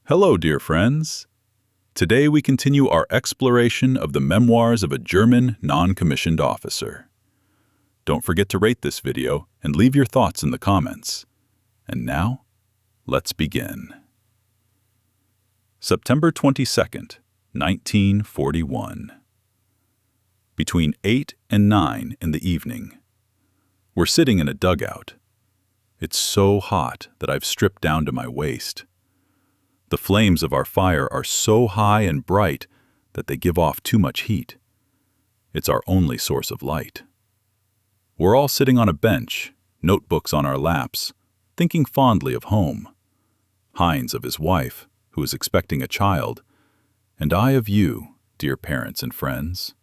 Hello, dear friends. Today we continue our exploration of the memoirs of a German non-commissioned officer. Don't forget to rate this video and leave your thoughts in the comments. And now, let's begin. September 22nd, 1941. Between 8 and 9 in the evening. We're sitting in a dugout. It's so hot that I've stripped down to my waist. The flames of our fire are so high and bright that they give off too much heat. It's our only source of light. We're all sitting on a bench, notebooks on our laps, thinking fondly of home. Heinz of his wife, who is expecting a child, and I of you, dear parents and friends.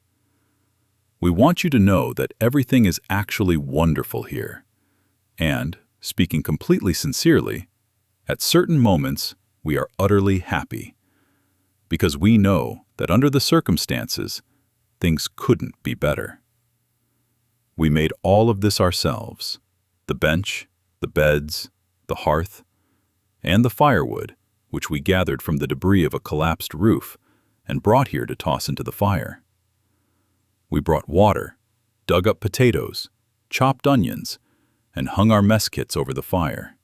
We want you to know that everything is actually wonderful here. And, speaking completely sincerely, at certain moments, we are utterly happy, because we know that under the circumstances, things couldn't be better. We made all of this ourselves, the bench, the beds, the hearth, and the firewood, which we gathered from the debris of a collapsed roof and brought here to toss into the fire. We brought water, dug up potatoes, chopped onions, and hung our mess kits over the fire.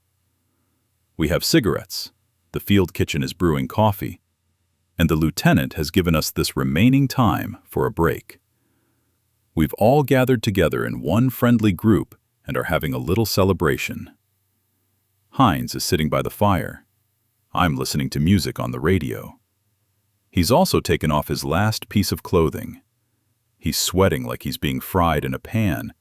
We have cigarettes. The field kitchen is brewing coffee, and the lieutenant has given us this remaining time for a break. We've all gathered together in one friendly group and are having a little celebration. Heinz is sitting by the fire. I'm listening to music on the radio. He's also taken off his last piece of clothing. He's sweating like he's being fried in a pan,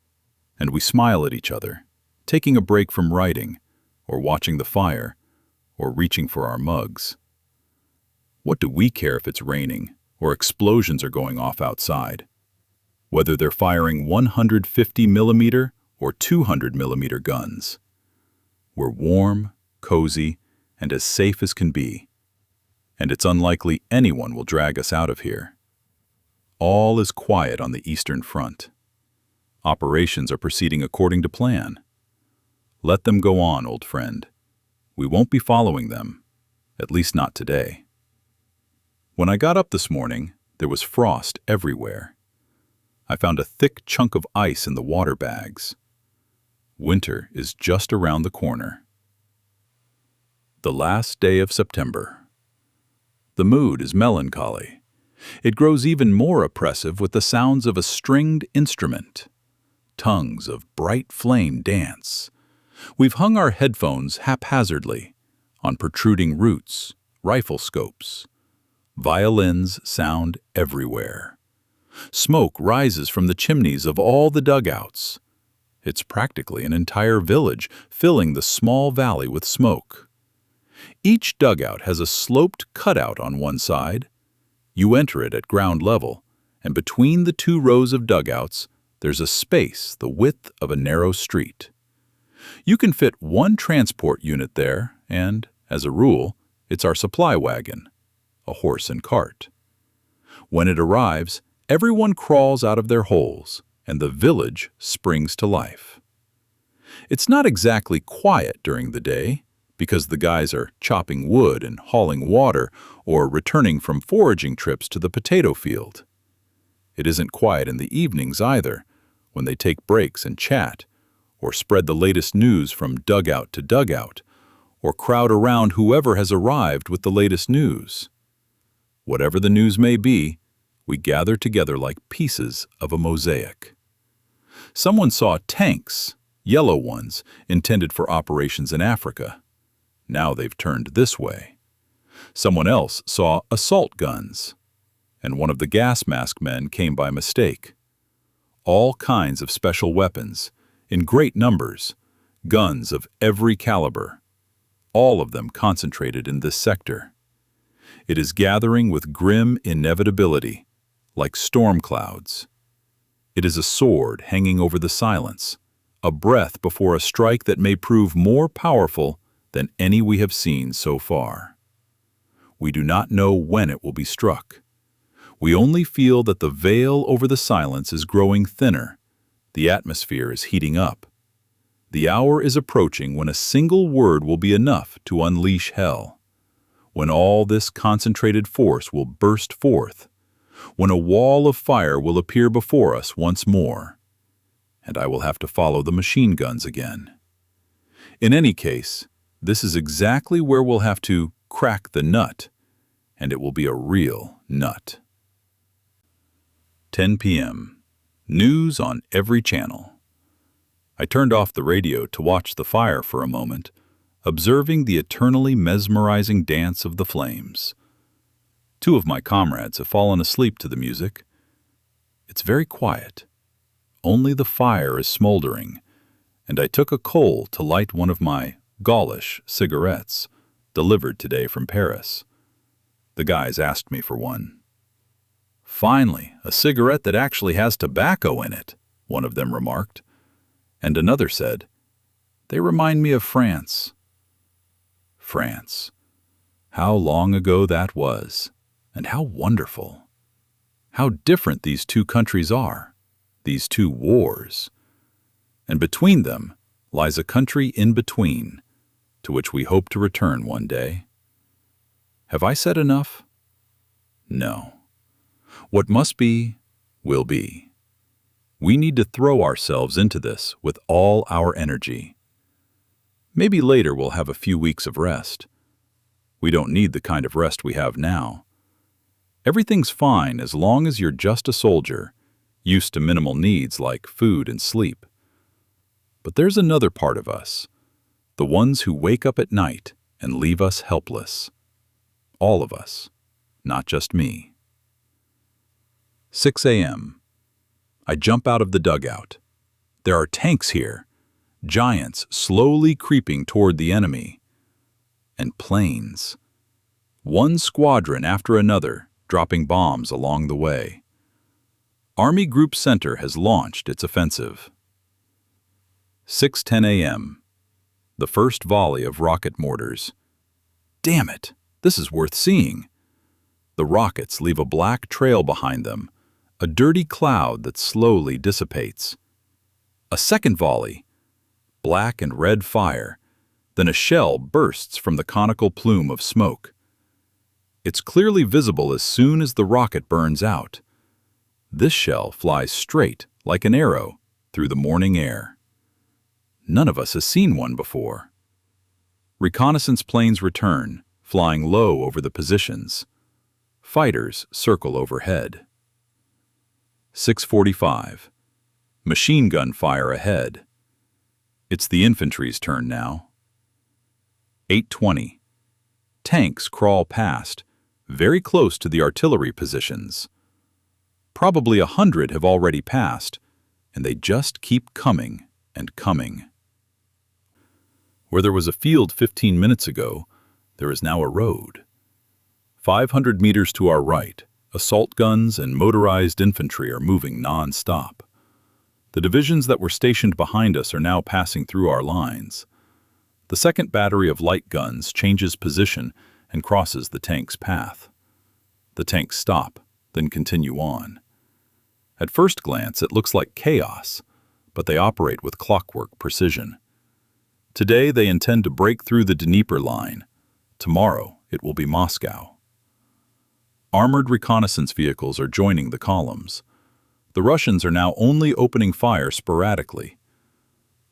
and we smile at each other, taking a break from writing, or watching the fire, or reaching for our mugs. What do we care if it's raining or explosions are going off outside? Whether they're firing 150mm or 200mm guns. We're warm, cozy, and as safe as can be. And it's unlikely anyone will drag us out of here. All is quiet on the Eastern Front. Operations are proceeding according to plan. Let them go on, old friend. We won't be following them, at least not today. When I got up this morning, there was frost everywhere. I found a thick chunk of ice in the water bags. Winter is just around the corner. The last day of September. The mood is melancholy. It grows even more oppressive with the sounds of a stringed instrument. Tongues of bright flame dance. We've hung our headphones haphazardly on protruding roots, rifle scopes. Violins sound everywhere. Smoke rises from the chimneys of all the dugouts. It's practically an entire village filling the small valley with smoke. Each dugout has a sloped cutout on one side. You enter it at ground level, and between the two rows of dugouts, there's a space the width of a narrow street. You can fit one transport unit there, and, as a rule, it's our supply wagon, a horse and cart. When it arrives, everyone crawls out of their holes, and the village springs to life. It's not exactly quiet during the day, because the guys are chopping wood and hauling water or returning from foraging trips to the potato field. It isn't quiet in the evenings either, when they take breaks and chat, or spread the latest news from dugout to dugout, or crowd around whoever has arrived with the latest news. Whatever the news may be, we gather together like pieces of a mosaic. Someone saw tanks, yellow ones, intended for operations in Africa. Now they've turned this way. Someone else saw assault guns, and one of the gas mask men came by mistake. All kinds of special weapons, in great numbers, guns of every caliber, all of them concentrated in this sector. It is gathering with grim inevitability, like storm clouds. It is a sword hanging over the silence, a breath before a strike that may prove more powerful than any we have seen so far. We do not know when it will be struck. We only feel that the veil over the silence is growing thinner. The atmosphere is heating up. The hour is approaching when a single word will be enough to unleash hell. when all this concentrated force will burst forth, when a wall of fire will appear before us once more, and I will have to follow the machine guns again. In any case, this is exactly where we'll have to crack the nut, and it will be a real nut. 10 p.m. News on every channel. I turned off the radio to watch the fire for a moment, observing the eternally mesmerizing dance of the flames. 2 of my comrades have fallen asleep to the music. It's very quiet. Only the fire is smoldering, and I took a coal to light one of my Gaulish cigarettes, delivered today from Paris. The guys asked me for one. "Finally, a cigarette that actually has tobacco in it," one of them remarked. And another said, "They remind me of France." France. How long ago that was, and how wonderful. How different these 2 countries are, these 2 wars. And between them lies a country in between, to which we hope to return one day. Have I said enough? No. What must be, will be. We need to throw ourselves into this with all our energy. Maybe later we'll have a few weeks of rest. We don't need the kind of rest we have now. Everything's fine as long as you're just a soldier, used to minimal needs like food and sleep. But there's another part of us, the ones who wake up at night and leave us helpless. All of us, not just me. 6 a.m. I jump out of the dugout. There are tanks here, giants slowly creeping toward the enemy. And planes. One squadron after another dropping bombs along the way. Army Group Center has launched its offensive. 6:10 a.m. The first volley of rocket mortars. Damn it, this is worth seeing. The rockets leave a black trail behind them, a dirty cloud that slowly dissipates. A second volley, black and red fire, then a shell bursts from the conical plume of smoke. It's clearly visible as soon as the rocket burns out. This shell flies straight, like an arrow, through the morning air. None of us has seen one before. Reconnaissance planes return, flying low over the positions. Fighters circle overhead. 6:45. Machine gun fire ahead. It's the infantry's turn now. 8:20. Tanks crawl past, very close to the artillery positions. Probably 100 have already passed, and they just keep coming and coming. Where there was a field 15 minutes ago, there is now a road. 500 meters to our right, assault guns and motorized infantry are moving non-stop. The divisions that were stationed behind us are now passing through our lines. The second battery of light guns changes position and crosses the tank's path. The tanks stop, then continue on. At first glance, it looks like chaos, but they operate with clockwork precision. Today, they intend to break through the Dnieper line. Tomorrow, it will be Moscow. Armored reconnaissance vehicles are joining the columns. The Russians are now only opening fire sporadically.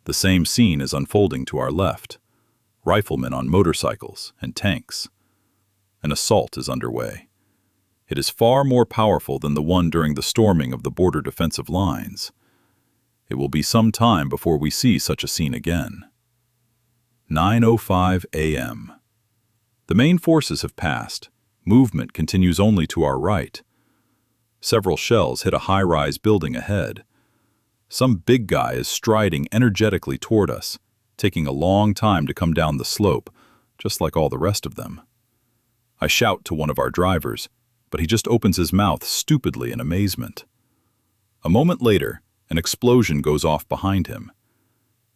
The same scene is unfolding to our left. Riflemen on motorcycles and tanks. An assault is underway. It is far more powerful than the one during the storming of the border defensive lines. It will be some time before we see such a scene again. 9:05 a.m. The main forces have passed. Movement continues only to our right. Several shells hit a high-rise building ahead. Some big guy is striding energetically toward us, taking a long time to come down the slope, just like all the rest of them. I shout to one of our drivers, but he just opens his mouth stupidly in amazement. A moment later, an explosion goes off behind him.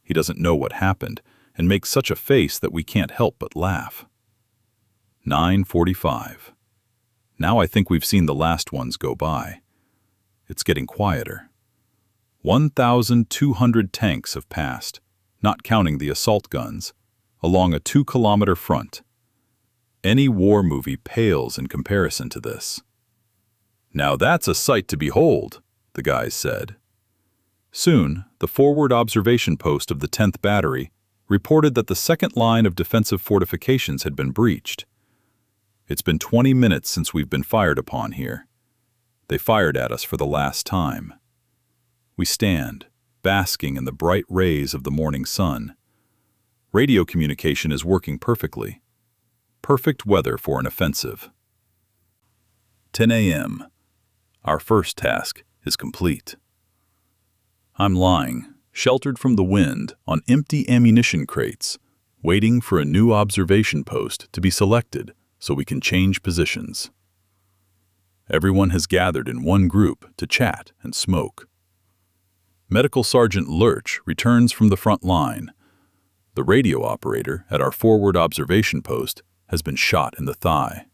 He doesn't know what happened and makes such a face that we can't help but laugh. 9:45. Now I think we've seen the last ones go by. It's getting quieter. 1,200 tanks have passed, not counting the assault guns, along a 2-kilometer front. Any war movie pales in comparison to this. "Now that's a sight to behold," the guys said. Soon, the forward observation post of the 10th Battery reported that the second line of defensive fortifications had been breached. "It's been 20 minutes since we've been fired upon here. They fired at us for the last time." We stand, basking in the bright rays of the morning sun. Radio communication is working perfectly. Perfect weather for an offensive. 10 a.m. Our first task is complete. I'm lying, sheltered from the wind, on empty ammunition crates, waiting for a new observation post to be selected so we can change positions. Everyone has gathered in one group to chat and smoke. Medical Sergeant Lurch returns from the front line. The radio operator at our forward observation post has been shot in the thigh.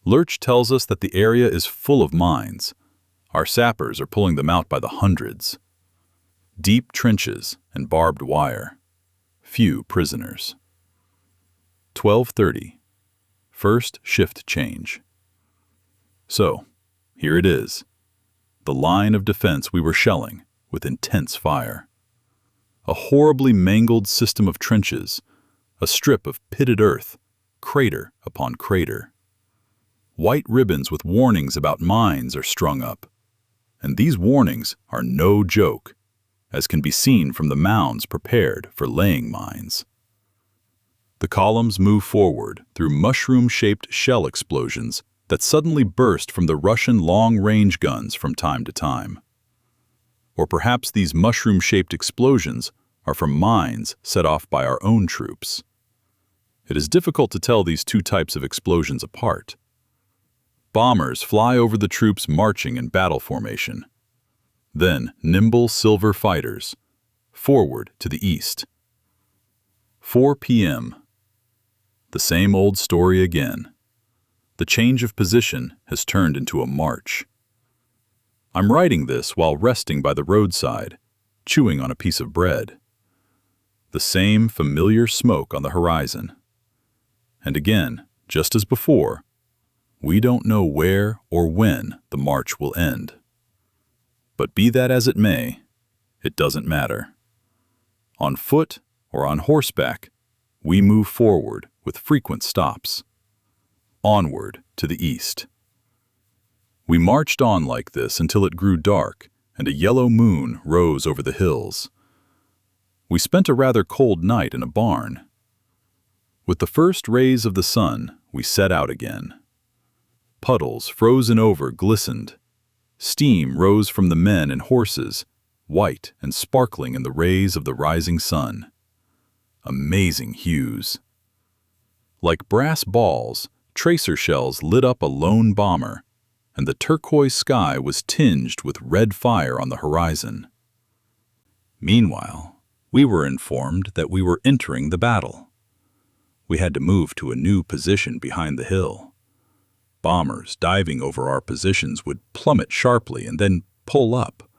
Lurch tells us that the area is full of mines. Our sappers are pulling them out by the hundreds. Deep trenches and barbed wire. Few prisoners. 12:30. First shift change. So, here it is. The line of defense we were shelling with intense fire. A horribly mangled system of trenches, a strip of pitted earth, crater upon crater. White ribbons with warnings about mines are strung up. And these warnings are no joke, as can be seen from the mounds prepared for laying mines. The columns move forward through mushroom-shaped shell explosions that suddenly burst from the Russian long-range guns from time to time. Or perhaps these mushroom-shaped explosions are from mines set off by our own troops. It is difficult to tell these two types of explosions apart. Bombers fly over the troops marching in battle formation. Then nimble silver fighters, forward to the east. 4 p.m. The same old story again. The change of position has turned into a march. I'm writing this while resting by the roadside, chewing on a piece of bread. The same familiar smoke on the horizon. And again, just as before, we don't know where or when the march will end. But be that as it may, it doesn't matter. On foot or on horseback, we move forward with frequent stops. Onward to the east. We marched on like this until it grew dark and a yellow moon rose over the hills. We spent a rather cold night in a barn. With the first rays of the sun, we set out again. Puddles frozen over glistened. Steam rose from the men and horses, white and sparkling in the rays of the rising sun. Amazing hues. Like brass balls, tracer shells lit up a lone bomber, and the turquoise sky was tinged with red fire on the horizon. Meanwhile, we were informed that we were entering the battle. We had to move to a new position behind the hill. Bombers diving over our positions would plummet sharply and then pull up.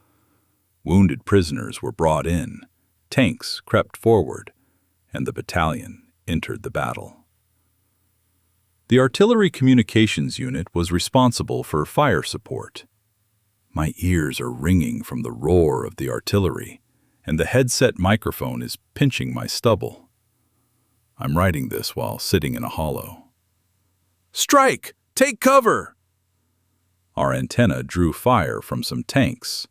Wounded prisoners were brought in, tanks crept forward, and the battalion entered the battle. The Artillery Communications Unit was responsible for fire support. My ears are ringing from the roar of the artillery, and the headset microphone is pinching my stubble. I'm writing this while sitting in a hollow. "Strike! Take cover!" Our antenna drew fire from some tanks.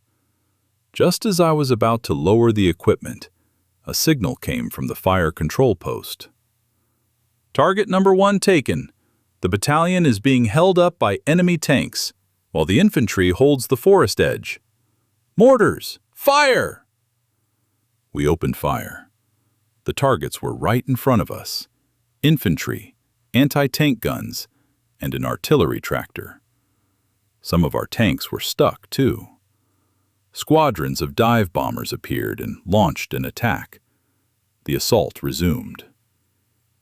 Just as I was about to lower the equipment, a signal came from the fire control post. "Target number 1 taken. The battalion is being held up by enemy tanks, while the infantry holds the forest edge. Mortars! Fire!" We opened fire. The targets were right in front of us. Infantry, anti-tank guns, and an artillery tractor. Some of our tanks were stuck, too. Squadrons of dive bombers appeared and launched an attack. The assault resumed.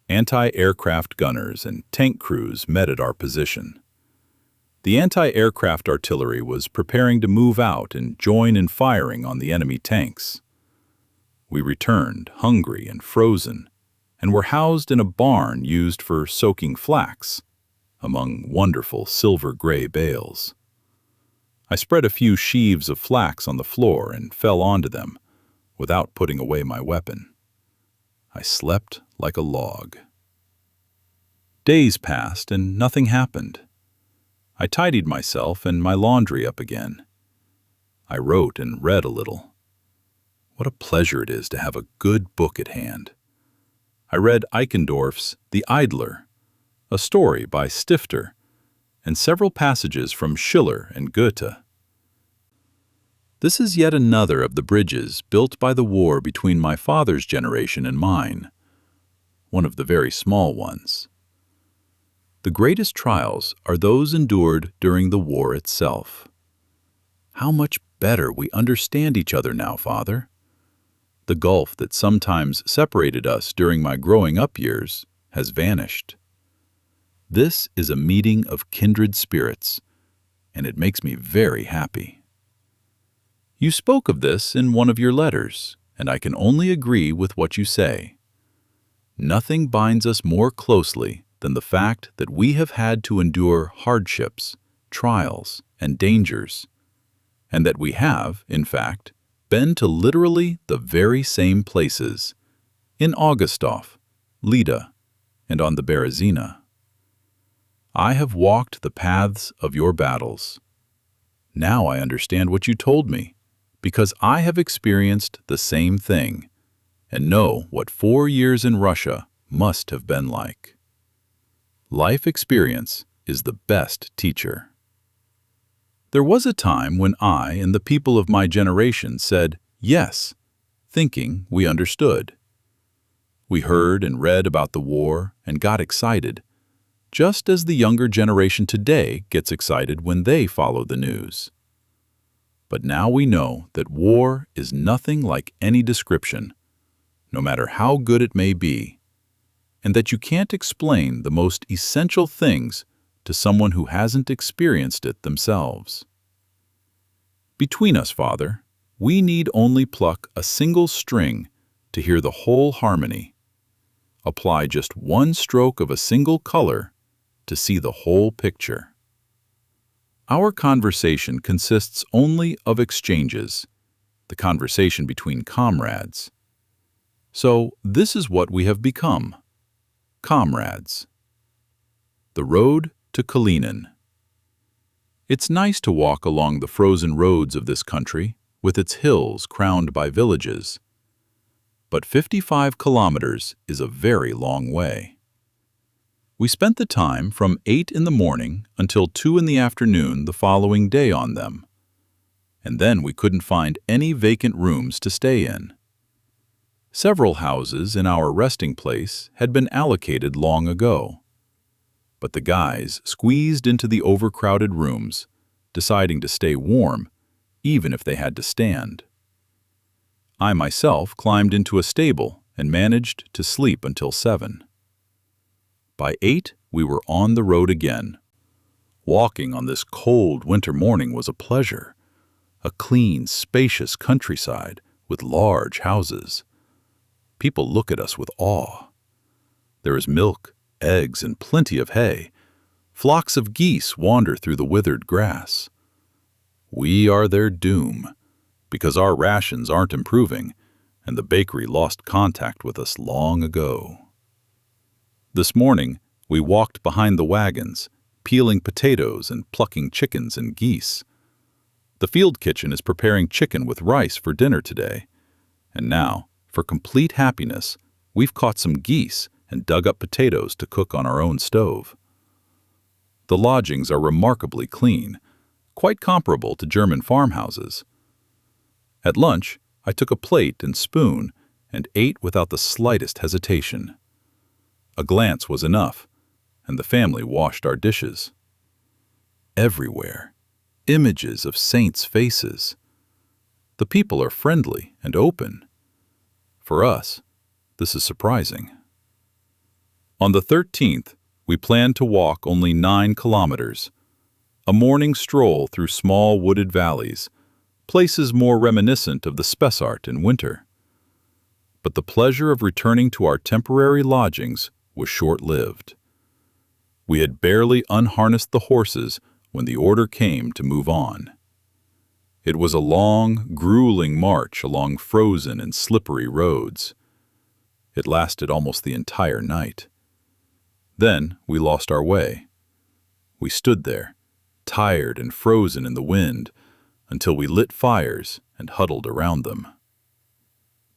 Anti-aircraft gunners and tank crews met at our position. The anti-aircraft artillery was preparing to move out and join in firing on the enemy tanks. We returned, hungry and frozen, and were housed in a barn used for soaking flax, among wonderful silver-gray bales. I spread a few sheaves of flax on the floor and fell onto them, without putting away my weapon. I slept like a log. Days passed and nothing happened. I tidied myself and my laundry up again. I wrote and read a little. What a pleasure it is to have a good book at hand. I read Eichendorff's The Idler, a story by Stifter, and several passages from Schiller and Goethe. This is yet another of the bridges built by the war between my father's generation and mine, one of the very small ones. The greatest trials are those endured during the war itself. How much better we understand each other now, Father. The gulf that sometimes separated us during my growing up years has vanished. This is a meeting of kindred spirits, and it makes me very happy. You spoke of this in one of your letters, and I can only agree with what you say. Nothing binds us more closely than the fact that we have had to endure hardships, trials, and dangers, and that we have, in fact, been to literally the very same places, in Augustov, Lida, and on the Berezina. I have walked the paths of your battles. Now I understand what you told me, because I have experienced the same thing, and know what 4 years in Russia must have been like. Life experience is the best teacher. There was a time when I and the people of my generation said yes, thinking we understood. We heard and read about the war and got excited, just as the younger generation today gets excited when they follow the news. But now we know that war is nothing like any description, no matter how good it may be, and that you can't explain the most essential things to someone who hasn't experienced it themselves. Between us, Father, we need only pluck a single string to hear the whole harmony, apply just one stroke of a single color to see the whole picture. Our conversation consists only of exchanges, the conversation between comrades. So this is what we have become, comrades. The road to Kalinin. It's nice to walk along the frozen roads of this country, with its hills crowned by villages. But 55 kilometers is a very long way. We spent the time from 8 in the morning until 2 in the afternoon the following day on them, and then we couldn't find any vacant rooms to stay in. Several houses in our resting place had been allocated long ago, but the guys squeezed into the overcrowded rooms, deciding to stay warm, even if they had to stand. I myself climbed into a stable and managed to sleep until 7. By 8, we were on the road again. Walking on this cold winter morning was a pleasure. A clean, spacious countryside with large houses. People look at us with awe. There is milk, eggs, and plenty of hay. Flocks of geese wander through the withered grass. We are their doom, because our rations aren't improving, and the bakery lost contact with us long ago. This morning, we walked behind the wagons, peeling potatoes and plucking chickens and geese. The field kitchen is preparing chicken with rice for dinner today, and now, for complete happiness, we've caught some geese and dug up potatoes to cook on our own stove. The lodgings are remarkably clean, quite comparable to German farmhouses. At lunch, I took a plate and spoon and ate without the slightest hesitation. A glance was enough, and the family washed our dishes. Everywhere, images of saints' faces. The people are friendly and open. For us, this is surprising. On the 13th, we planned to walk only 9 kilometers, a morning stroll through small wooded valleys, places more reminiscent of the Spessart in winter. but the pleasure of returning to our temporary lodgings was short-lived. We had barely unharnessed the horses when the order came to move on. It was a long, grueling march along frozen and slippery roads. It lasted almost the entire night. Then we lost our way. We stood there, tired and frozen in the wind, until we lit fires and huddled around them.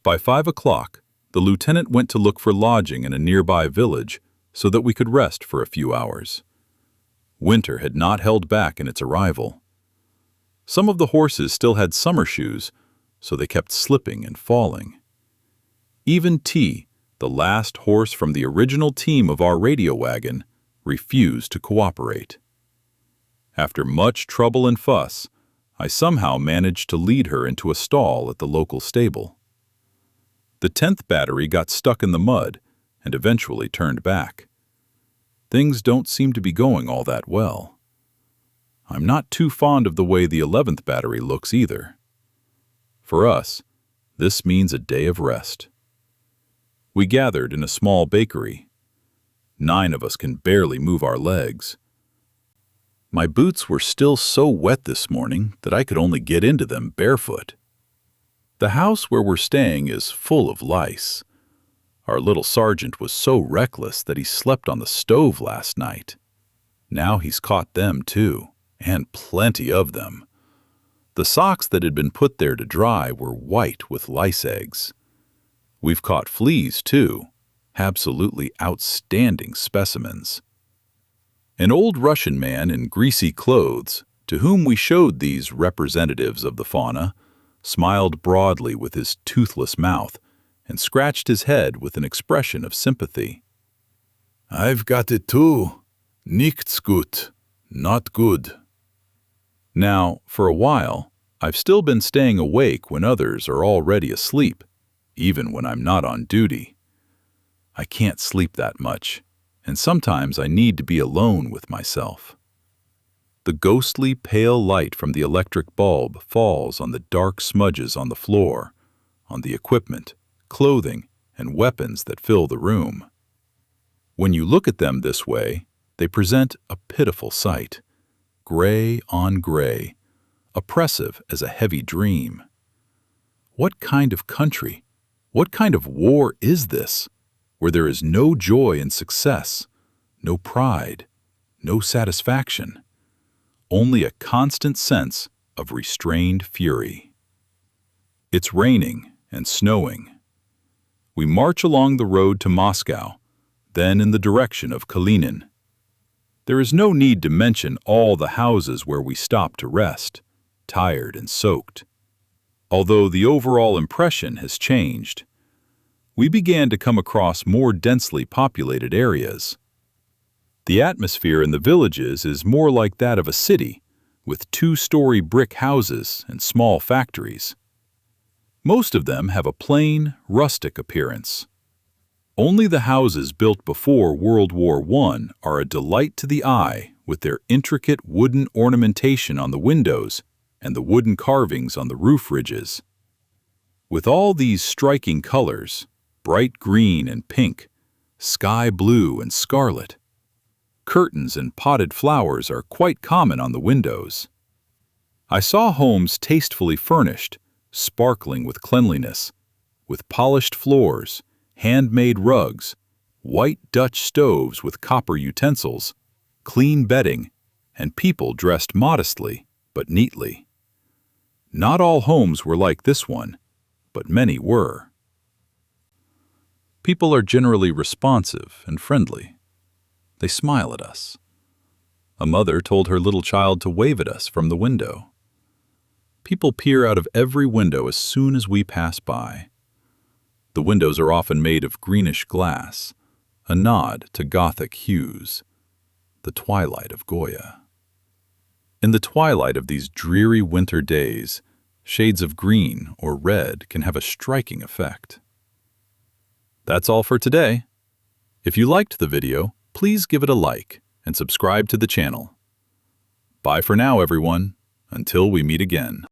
By 5 o'clock, the lieutenant went to look for lodging in a nearby village so that we could rest for a few hours. Winter had not held back in its arrival. Some of the horses still had summer shoes, so they kept slipping and falling. Even T, the last horse from the original team of our radio wagon, refused to cooperate. After much trouble and fuss, I somehow managed to lead her into a stall at the local stable. The 10th battery got stuck in the mud and eventually turned back. Things don't seem to be going all that well. I'm not too fond of the way the 11th battery looks either. For us, this means a day of rest. We gathered in a small bakery. 9 of us can barely move our legs. My boots were still so wet this morning that I could only get into them barefoot. The house where we're staying is full of lice. Our little sergeant was so reckless that he slept on the stove last night. Now he's caught them too, and plenty of them. The socks that had been put there to dry were white with lice eggs. We've caught fleas too, absolutely outstanding specimens. An old Russian man in greasy clothes, to whom we showed these representatives of the fauna, smiled broadly with his toothless mouth and scratched his head with an expression of sympathy. "I've got it too. Nichts gut. Not good." Now, for a while, I've still been staying awake when others are already asleep, even when I'm not on duty. I can't sleep that much, and sometimes I need to be alone with myself. The ghostly pale light from the electric bulb falls on the dark smudges on the floor, on the equipment, clothing, and weapons that fill the room. When you look at them this way, they present a pitiful sight, gray on gray, oppressive as a heavy dream. What kind of country, what kind of war is this, where there is no joy in success, no pride, no satisfaction? Only a constant sense of restrained fury. It's raining and snowing. We march along the road to Moscow, then in the direction of Kalinin. There is no need to mention all the houses where we stop to rest, tired and soaked. Although the overall impression has changed, we began to come across more densely populated areas. The atmosphere in the villages is more like that of a city, with 2-story brick houses and small factories. Most of them have a plain, rustic appearance. Only the houses built before World War I are a delight to the eye with their intricate wooden ornamentation on the windows and the wooden carvings on the roof ridges. With all these striking colors, bright green and pink, sky blue and scarlet, curtains and potted flowers are quite common on the windows. I saw homes tastefully furnished, sparkling with cleanliness, with polished floors, handmade rugs, white Dutch stoves with copper utensils, clean bedding, and people dressed modestly but neatly. Not all homes were like this one, but many were. People are generally responsive and friendly. They smile at us. A mother told her little child to wave at us from the window. People peer out of every window as soon as we pass by. The windows are often made of greenish glass, a nod to Gothic hues, the twilight of Goya. In the twilight of these dreary winter days, shades of green or red can have a striking effect. That's all for today. If you liked the video, please give it a like and subscribe to the channel. Bye for now, everyone, until we meet again.